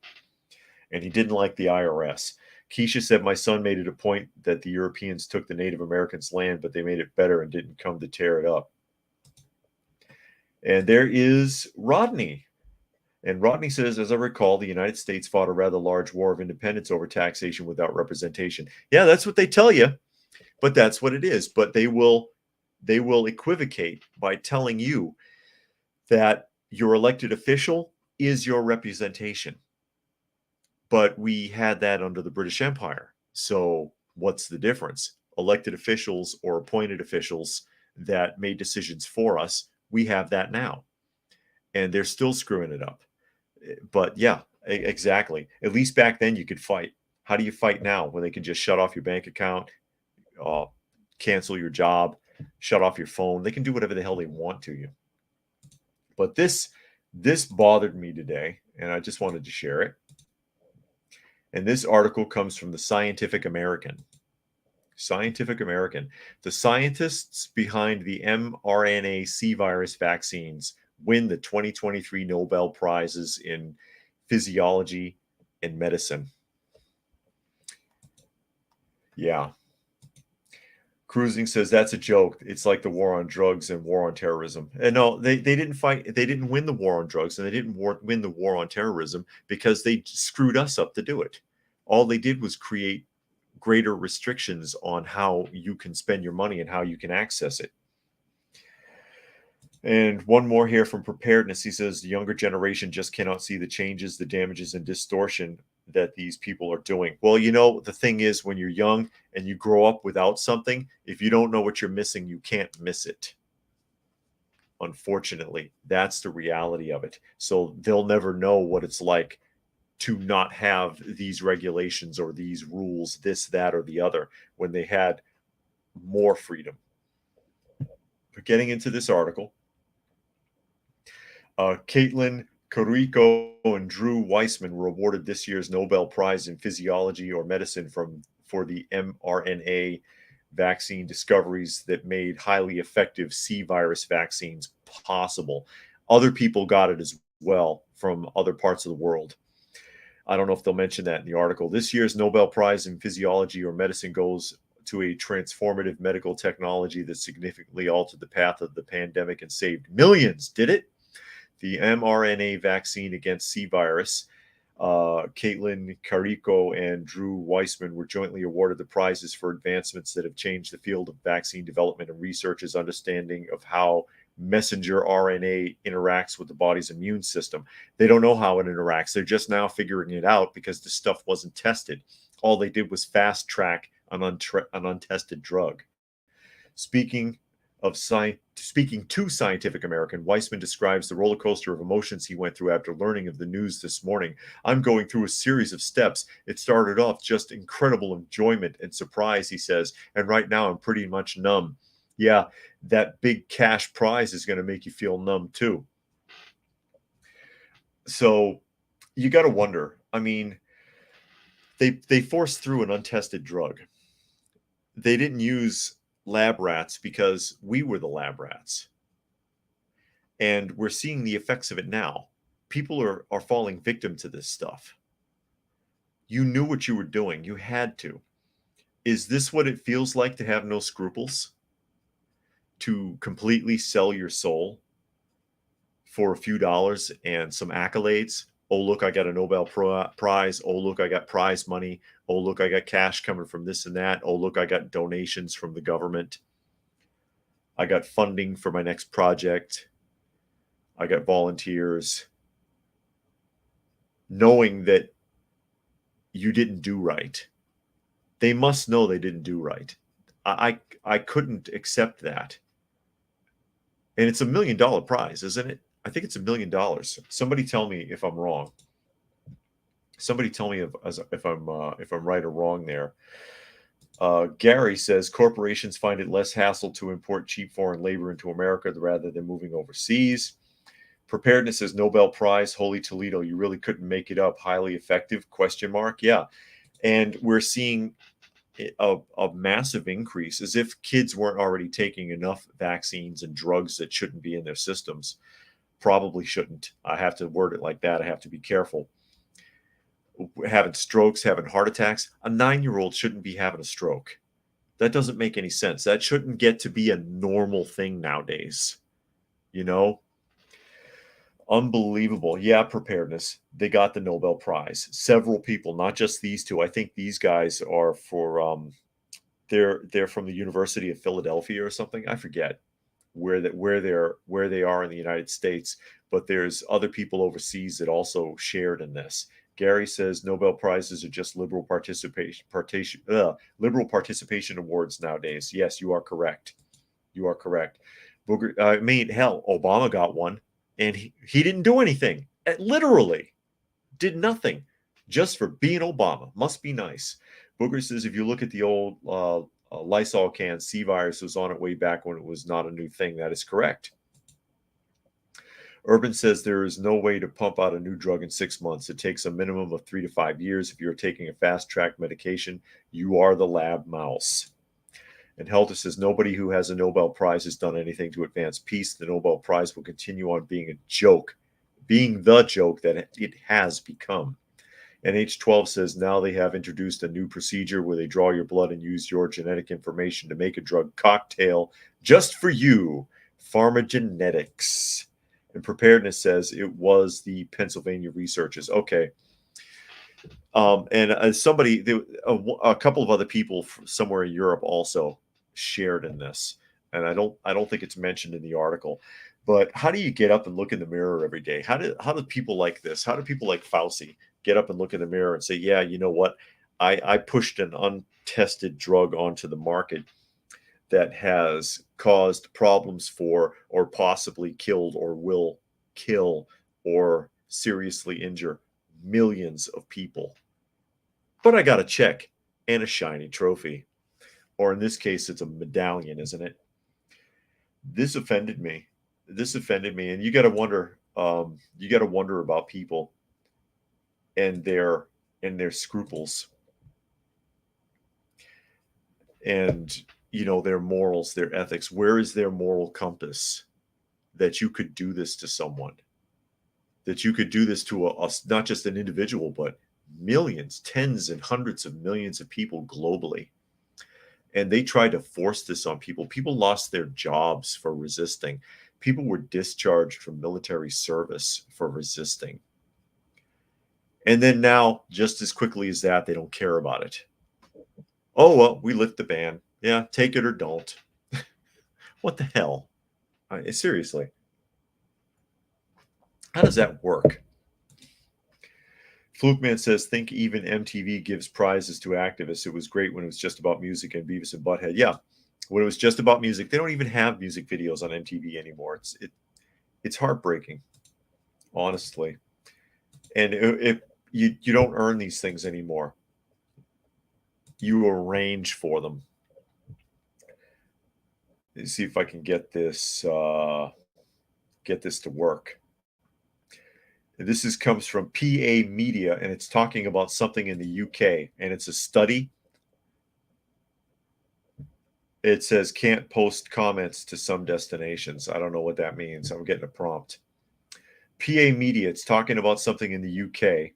And he didn't like the IRS. Keisha said, my son made it a point that the Europeans took the Native Americans' land, but they made it better and didn't come to tear it up. And there is Rodney. And Rodney says, as I recall, the United States fought a rather large war of independence over taxation without representation. Yeah, that's what they tell you, but that's what it is. But they will equivocate by telling you that your elected official is your representation. But we had that under the British Empire. So what's the difference? Elected officials or appointed officials that made decisions for us, we have that now. And they're still screwing it up. But yeah, exactly. At least back then you could fight. How do you fight now when they can just shut off your bank account, cancel your job, shut off your phone? They can do whatever the hell they want to you. But this bothered me today, and I just wanted to share it. And this article comes from the Scientific American. Scientific American. The scientists behind the mRNA C virus vaccines win the 2023 Nobel Prizes in Physiology and Medicine. Yeah. Cruising says that's a joke. It's like the war on drugs and war on terrorism. And no, they didn't fight. They didn't win the war on drugs, and they didn't win the war on terrorism because they screwed us up to do it. All they did was create greater restrictions on how you can spend your money and how you can access it. And one more here from Preparedness. He says the younger generation just cannot see the changes, the damages, and distortion that these people are doing. Well, you know, the thing is, when you're young and you grow up without something, if you don't know what you're missing, you can't miss it. Unfortunately, that's the reality of it. So they'll never know what it's like to not have these regulations or these rules, this, that, or the other, when they had more freedom. But getting into this article, Caitlin Carrico and Drew Weissman were awarded this year's Nobel Prize in Physiology or Medicine for the mRNA vaccine discoveries that made highly effective C virus vaccines possible. Other people got it as well from other parts of the world. I don't know if they'll mention that in the article. This year's Nobel Prize in Physiology or Medicine goes to a transformative medical technology that significantly altered the path of the pandemic and saved millions. Did it? The mRNA vaccine against C virus. Caitlin Carrico and Drew Weissman were jointly awarded the prizes for advancements that have changed the field of vaccine development and researchers' understanding of how messenger RNA interacts with the body's immune system. They don't know how it interacts. They're just now figuring it out because the stuff wasn't tested. All they did was fast track an untested drug. Speaking to Scientific American, Weissman describes the roller coaster of emotions he went through after learning of the news this morning. I'm going through a series of steps. It started off just incredible enjoyment and surprise, he says, and right now I'm pretty much numb. Yeah, that big cash prize is going to make you feel numb too. So you got to wonder. I mean, they forced through an untested drug. They didn't use lab rats because we were the lab rats. And we're seeing the effects of it now. People are falling victim to this stuff. You knew what you were doing. You had to. Is this what it feels like to have no scruples? To completely sell your soul for a few dollars and some accolades? Oh, look, I got a Nobel Prize. Oh, look, I got prize money. Oh, look, I got cash coming from this and that. Oh, look, I got donations from the government. I got funding for my next project. I got volunteers. Knowing that you didn't do right. They must know they didn't do right. I couldn't accept that. And it's $1 million prize, isn't it? I think it's $1 million. Somebody tell me if I'm wrong. Somebody tell me if I'm right or wrong there. Gary says corporations find it less hassle to import cheap foreign labor into America rather than moving overseas. Preparedness says Nobel Prize, Holy Toledo. You really couldn't make it up. Highly effective? ? Yeah, and we're seeing a massive increase, as if kids weren't already taking enough vaccines and drugs that shouldn't be in their systems. Probably shouldn't. I have to word it like that. I have to be careful. Having strokes, having heart attacks. A 9-year-old shouldn't be having a stroke. That doesn't make any sense. That shouldn't get to be a normal thing nowadays. You know? Unbelievable. Yeah, preparedness. They got the Nobel Prize. Several people, not just these two. I think these guys are for they're from the University of Philadelphia or something. I forget where they are in the United States, but there's other people overseas that also shared in this. Gary says Nobel Prizes are just liberal participation awards nowadays. Yes, you are correct. You are correct. I mean, hell, Obama got one. And he didn't do anything. Literally did nothing just for being Obama. Must be nice. Booker says if you look at the old Lysol can, C virus was on it way back when it was not a new thing. That is correct. Urban says there is no way to pump out a new drug in 6 months. It takes a minimum of 3 to 5 years. If you're taking a fast-track medication, you are the lab mouse. And Helter says nobody who has a Nobel Prize has done anything to advance peace. The Nobel Prize will continue on being a joke, being the joke that it has become. And H12 says now they have introduced a new procedure where they draw your blood and use your genetic information to make a drug cocktail just for you. Pharmagenetics. And Preparedness says it was the Pennsylvania researchers. Okay. And somebody, a couple of other people somewhere in Europe also shared in this, and I don't think it's mentioned in the article. But how do you get up and look in the mirror every day? How do people like this? How do people like Fauci get up and look in the mirror and say, yeah, you know what? I pushed an untested drug onto the market that has caused problems for, or possibly killed, or will kill, or seriously injure millions of people. But I got a check and a shiny trophy. Or in this case, it's a medallion, isn't it? This offended me. And you got to wonder. You got to wonder about people and their scruples, and their morals, their ethics. Where is their moral compass that you could do this to someone? That you could do this to not just an individual, but millions, tens and hundreds of millions of people globally. And they tried to force this on people. People lost their jobs for resisting. People were discharged from military service for resisting. And then now, just as quickly as that, they don't care about it. Oh, well, we lift the ban. Yeah, take it or don't. What the hell? Seriously. How does that work? Flukeman says, think even MTV gives prizes to activists. It was great when it was just about music and Beavis and Butthead. Yeah, when it was just about music. They don't even have music videos on MTV anymore. It's heartbreaking, honestly. And if you don't earn these things anymore, you arrange for them. Let's see if I can get this to work. This comes from PA Media, and it's talking about something in the UK, and it's a study. It says can't post comments to some destinations. I don't know what that means. I'm getting a prompt. PA Media, it's talking about something in the UK.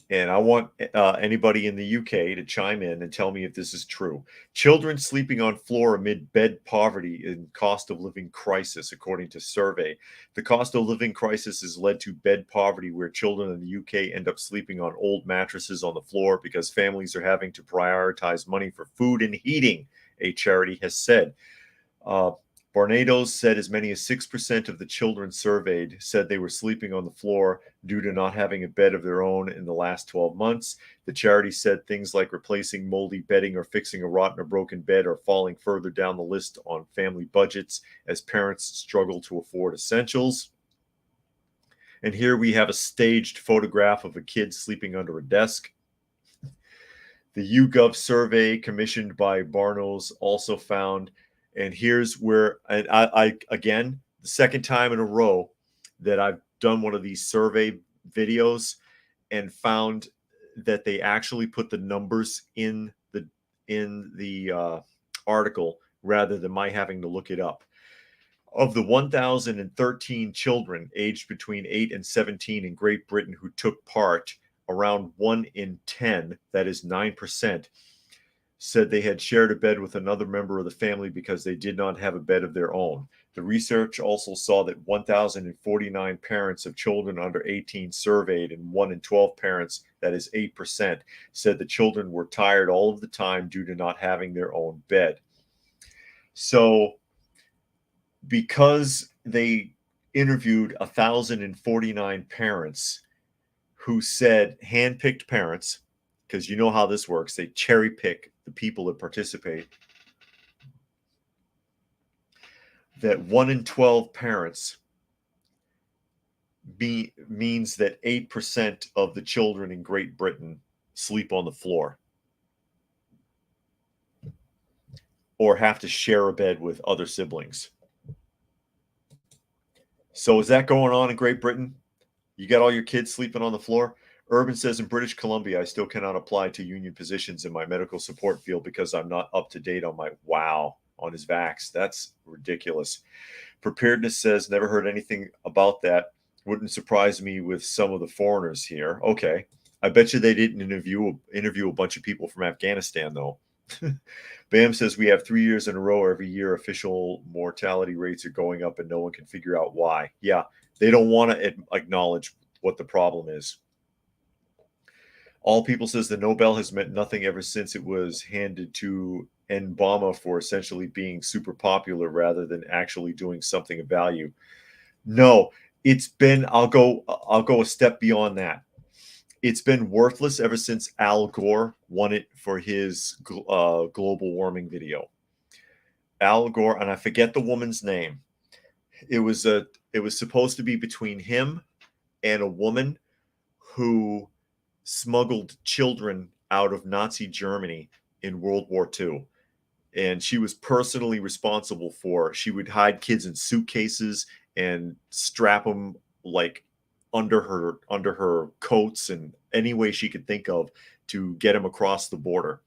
And I want anybody in the UK to chime in and tell me if this is true. Children sleeping on floor amid bed poverty and cost of living crisis, according to survey. The cost of living crisis has led to bed poverty, where children in the UK end up sleeping on old mattresses on the floor because families are having to prioritize money for food and heating, a charity has said. Barbados said as many as 6% of the children surveyed said they were sleeping on the floor due to not having a bed of their own in the last 12 months. The charity said things like replacing moldy bedding or fixing a rotten or broken bed are falling further down the list on family budgets as parents struggle to afford essentials. And here we have a staged photograph of a kid sleeping under a desk. The YouGov survey commissioned by Barnos also found. And here's where, and I again, the second time in a row that I've done one of these survey videos and found that they actually put the numbers in the article rather than my having to look it up. Of the 1,013 children aged between 8 and 17 in Great Britain who took part, around 1 in 10, that is 9%, said they had shared a bed with another member of the family because they did not have a bed of their own. The research also saw that 1,049 parents of children under 18 surveyed, and 1 in 12 parents, that is 8%, said the children were tired all of the time due to not having their own bed. So because they interviewed 1,049 parents who said, handpicked parents, because you know how this works, they cherry pick the people that participate, that 1 in 12 parents means that 8% of the children in Great Britain sleep on the floor or have to share a bed with other siblings. So is that going on in Great Britain? You got all your kids sleeping on the floor? Urban says in British Columbia, I still cannot apply to union positions in my medical support field because I'm not up to date on my on his vax. That's ridiculous. Preparedness says never heard anything about that. Wouldn't surprise me with some of the foreigners here. Okay. I bet you they didn't interview a bunch of people from Afghanistan though. Bam says we have 3 years in a row. Every year, official mortality rates are going up, and no one can figure out why. Yeah, they don't want to acknowledge what the problem is. All People says the Nobel has meant nothing ever since it was handed to Obama for essentially being super popular rather than actually doing something of value. No, it's been. I'll go a step beyond that. It's been worthless ever since Al Gore won it for his global warming video. Al Gore, and I forget the woman's name. It was supposed to be between him and a woman who smuggled children out of Nazi Germany in World War II. And she was personally responsible for, she would hide kids in suitcases and strap them like under her coats and any way she could think of to get them across the border.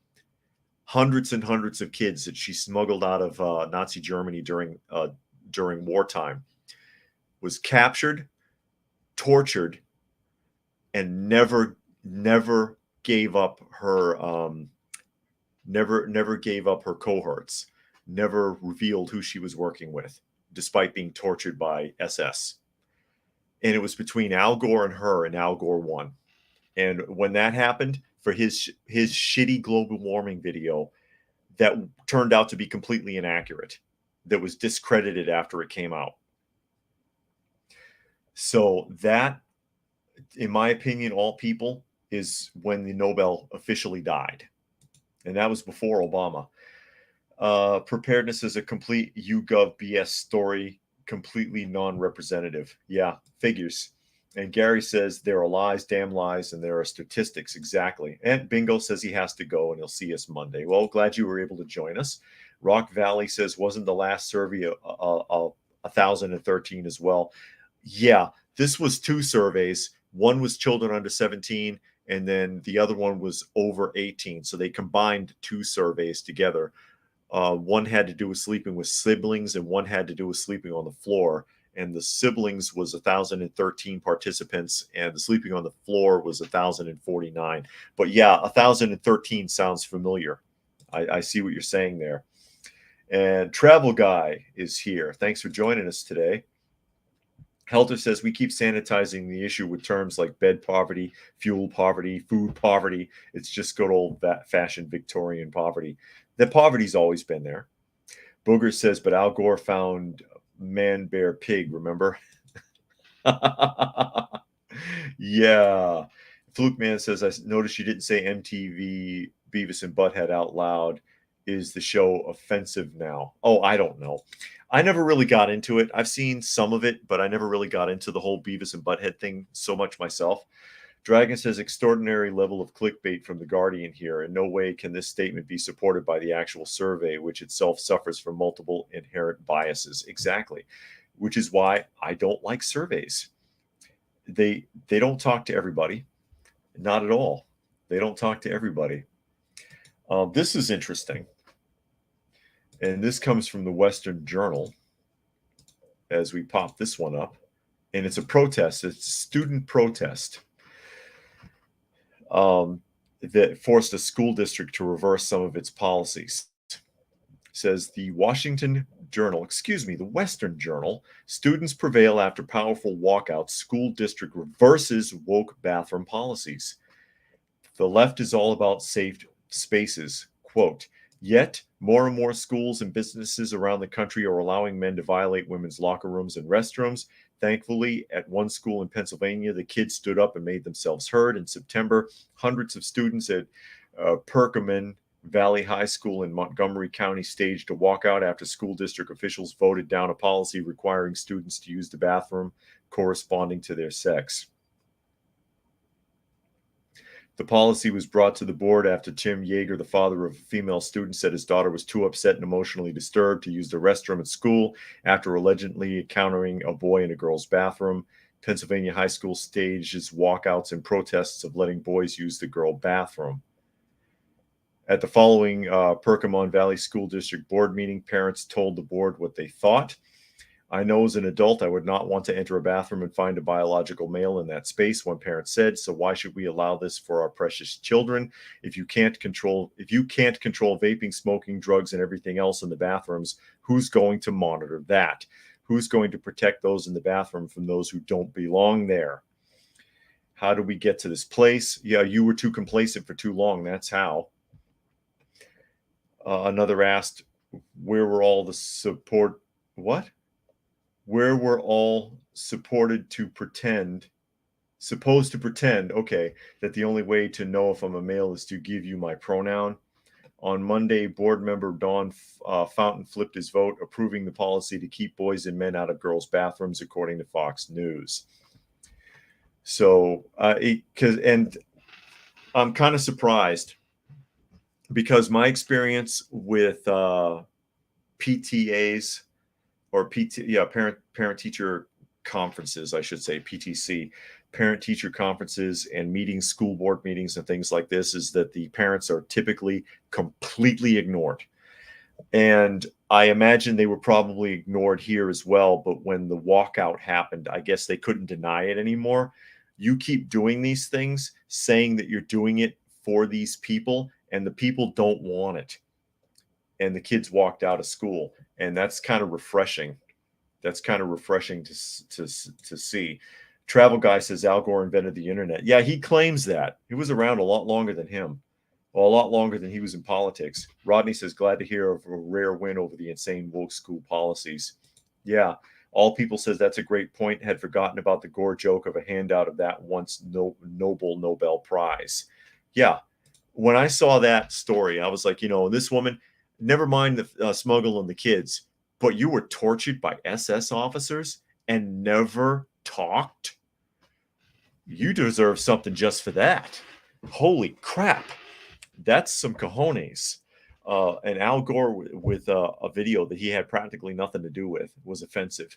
Hundreds and hundreds of kids that she smuggled out of Nazi Germany during wartime was captured, tortured, and never gave up her never gave up her cohorts, never revealed who she was working with, despite being tortured by SS. And it was between Al Gore and her, and Al Gore won. And when that happened, for his shitty global warming video that turned out to be completely inaccurate, that was discredited after it came out. So that, in my opinion, all people, is when the Nobel officially died. And that was before Obama. Preparedness is a complete YouGov BS story, completely non-representative. Yeah, figures. And Gary says there are lies, damn lies, and there are statistics. Exactly. And Bingo says he has to go and he'll see us Monday. Well, glad you were able to join us. Rock Valley says, wasn't the last survey 1,013 as well? Yeah, this was two surveys. One was children under 17, and then the other one was over 18. So they combined two surveys together. One had to do with sleeping with siblings, and one had to do with sleeping on the floor. And the siblings was 1,013 participants, and the sleeping on the floor was 1,049. But yeah, 1,013 sounds familiar. I see what you're saying there. And Travel Guy is here. Thanks for joining us today. Helter says we keep sanitizing the issue with terms like bed poverty, fuel poverty, food poverty. It's just good old fashioned Victorian poverty. The poverty's always been there. Booger says, but Al Gore found man, bear, pig, remember? Yeah. Fluke Man says, I noticed you didn't say MTV Beavis and Butthead out loud. Is the show offensive now? Oh, I don't know. I never really got into it. I've seen some of it, but I never really got into the whole Beavis and Butthead thing so much myself. Dragon says, extraordinary level of clickbait from The Guardian here. In no way can this statement be supported by the actual survey, which itself suffers from multiple inherent biases. Exactly. Which is why I don't like surveys. They don't talk to everybody. Not at all. They don't talk to everybody. This is interesting. And this comes from the Western Journal as we pop this one up. And it's a protest. It's a student protest that forced a school district to reverse some of its policies. It says the Western Journal, students prevail after powerful walkout. School district reverses woke bathroom policies. The left is all about safe spaces. Quote, yet, more and more schools and businesses around the country are allowing men to violate women's locker rooms and restrooms. Thankfully, at one school in Pennsylvania, the kids stood up and made themselves heard. In September, hundreds of students at Perkman Valley High School in Montgomery County staged a walkout after school district officials voted down a policy requiring students to use the bathroom corresponding to their sex. The policy was brought to the board after Tim Yeager, the father of a female student, said his daughter was too upset and emotionally disturbed to use the restroom at school after allegedly encountering a boy in a girl's bathroom. Pennsylvania high school stages walkouts and protests of letting boys use the girl bathroom. At the following Perkimon Valley School District Board meeting, parents told the board what they thought. I know as an adult I would not want to enter a bathroom and find a biological male in that space, one parent said. So why should we allow this for our precious children? If you can't control vaping, smoking, drugs, and everything else in the bathrooms, who's going to monitor that? Who's going to protect those in the bathroom from those who don't belong there? How do we get to this place? Yeah, you were too complacent for too long. That's how. Another asked, where were all the support? What? Where we're all supposed to pretend, okay, that the only way to know if I'm a male is to give you my pronoun. On Monday, board member Don Fountain flipped his vote, approving the policy to keep boys and men out of girls' bathrooms, according to Fox News. So, and I'm kind of surprised because my experience with PTAs, or parent teacher conferences, I should say, PTC, parent teacher conferences and meetings, school board meetings and things like this, is that the parents are typically completely ignored. And I imagine they were probably ignored here as well. But when the walkout happened, I guess they couldn't deny it anymore. You keep doing these things, saying that you're doing it for these people, and the people don't want it. And the kids walked out of school. And that's kind of refreshing. That's kind of refreshing to see. Travel Guy says Al Gore invented the internet. Yeah, he claims that. He was around a lot longer than him. Well, a lot longer than he was in politics. Rodney says, glad to hear of a rare win over the insane woke school policies. Yeah, All People says that's a great point. Had forgotten about the Gore joke of a handout of that once noble Nobel Prize. Yeah, when I saw that story, I was like, this woman, never mind the smuggling the kids, but you were tortured by SS officers and never talked. You deserve something just for that. Holy crap. That's some cojones. And Al Gore with a video that he had practically nothing to do with was offensive.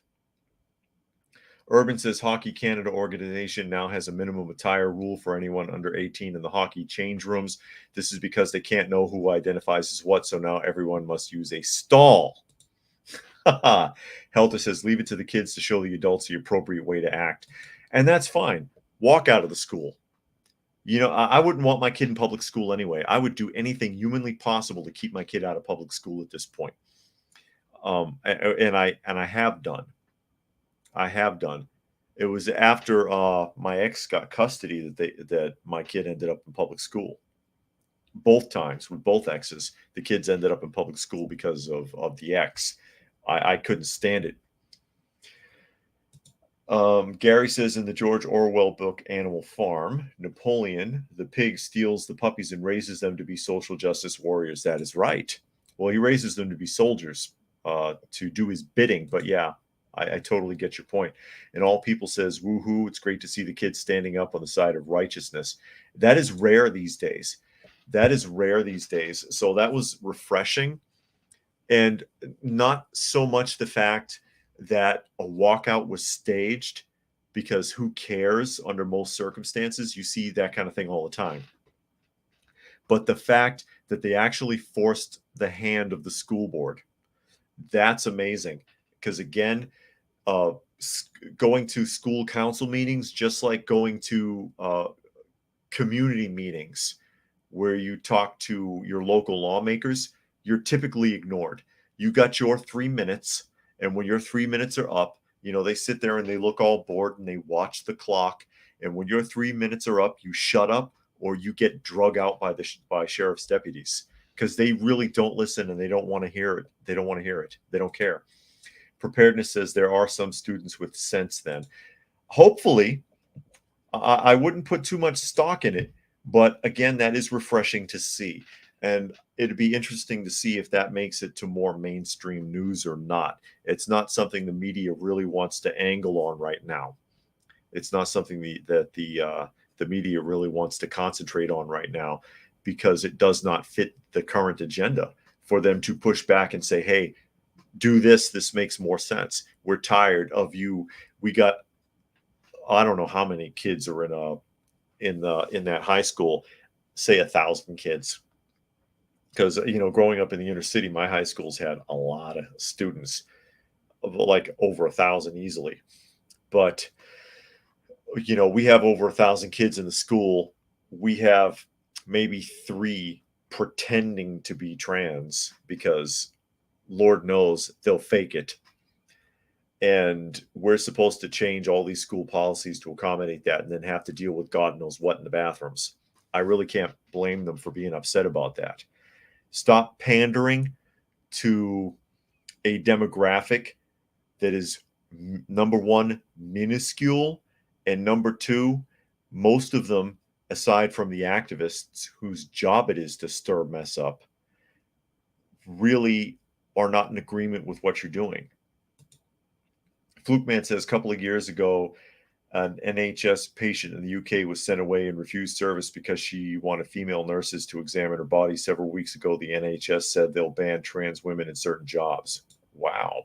Urban says Hockey Canada organization now has a minimum attire rule for anyone under 18 in the hockey change rooms. This is because they can't know who identifies as what, so now everyone must use a stall. Helter says leave it to the kids to show the adults the appropriate way to act. And that's fine. Walk out of the school. I wouldn't want my kid in public school anyway. I would do anything humanly possible to keep my kid out of public school at this point. And I have done. It was after my ex got custody that my kid ended up in public school. Both times with both exes, the kids ended up in public school because of the ex. I couldn't stand it. Gary says in the George Orwell book Animal Farm, Napoleon, the pig, steals the puppies and raises them to be social justice warriors. That is right. Well, he raises them to be soldiers, to do his bidding. But yeah, I totally get your point. And All People says, woohoo, it's great to see the kids standing up on the side of righteousness. That is rare these days. So that was refreshing. And not so much the fact that a walkout was staged, because who cares under most circumstances? You see that kind of thing all the time. But the fact that they actually forced the hand of the school board, that's amazing. Because again, going to school council meetings, just like going to community meetings where you talk to your local lawmakers, you're typically ignored. You got your 3 minutes, and when your 3 minutes are up, they sit there and they look all bored and they watch the clock. And when your 3 minutes are up, you shut up or you get drug out by sheriff's deputies, because they really don't listen and they don't want to hear it. They don't care. Preparedness says there are some students with sense then. Hopefully, I wouldn't put too much stock in it, but again, that is refreshing to see. And it'd be interesting to see if that makes it to more mainstream news or not. It's not something the media really wants to angle on right now. It's not something that the the media really wants to concentrate on right now, because it does not fit the current agenda for them to push back and say, hey, do this. This makes more sense. We're tired of you. We got, I don't know how many kids are in that high school, say 1,000 kids. Because, growing up in the inner city, my high schools had a lot of students, of like over 1,000 easily. But, we have over 1,000 kids in the school. We have maybe 3 pretending to be trans, because Lord knows they'll fake it. And we're supposed to change all these school policies to accommodate that, and then have to deal with God knows what in the bathrooms. I really can't blame them for being upset about that. Stop pandering to a demographic that is, number one, minuscule, and number two, most of them, aside from the activists whose job it is to stir mess up, really are not in agreement with what you're doing. Flukeman says a couple of years ago, an NHS patient in the UK was sent away and refused service because she wanted female nurses to examine her body. Several weeks ago, the NHS said they'll ban trans women in certain jobs. Wow.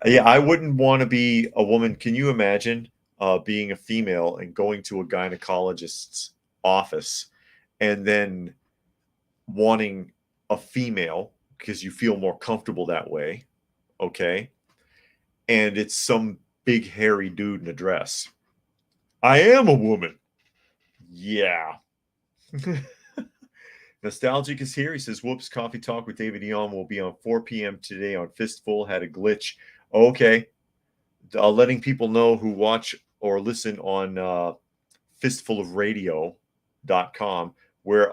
Yeah, I wouldn't want to be a woman. Can you imagine being a female and going to a gynecologist's office and then wanting a female because you feel more comfortable that way? Okay. And it's some big hairy dude in a dress. I am a woman. Yeah. Nostalgic is here. He says, whoops, Coffee Talk with David Eon will be on 4 p.m. today on Fistful. Had a glitch. Okay. Letting people know who watch or listen on fistfulofradio.com, where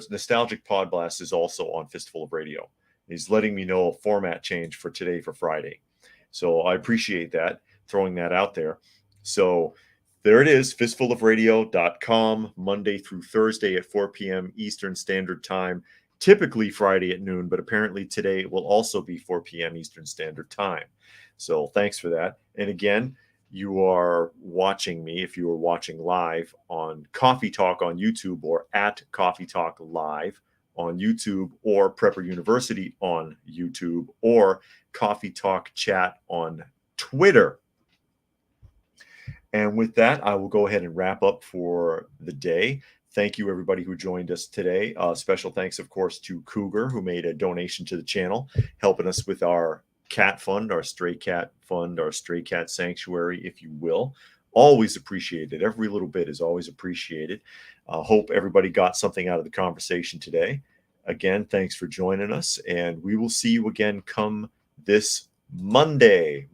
Nostalgic Podblast is also on Fistful of Radio. He's letting me know a format change for today, for Friday. So I appreciate that, throwing that out there. So there it is, fistfulofradio.com, Monday through Thursday at 4 p.m. Eastern Standard Time, typically Friday at noon, but apparently today it will also be 4 p.m. Eastern Standard Time. So thanks for that. And again, you are watching me, if you are watching live, on Coffee Talk on YouTube, or at Coffee Talk Live on YouTube, or Prepper University on YouTube, or Coffee Talk Chat on Twitter. And with that, I will go ahead and wrap up for the day. Thank you, everybody who joined us today. Special thanks, of course, to Cougar, who made a donation to the channel, helping us with our cat fund, our stray cat fund, our stray cat sanctuary, if you will. Always appreciated. Every little bit is always appreciated. Hope everybody got something out of the conversation today. Again, thanks for joining us, and we will see you again come this Monday.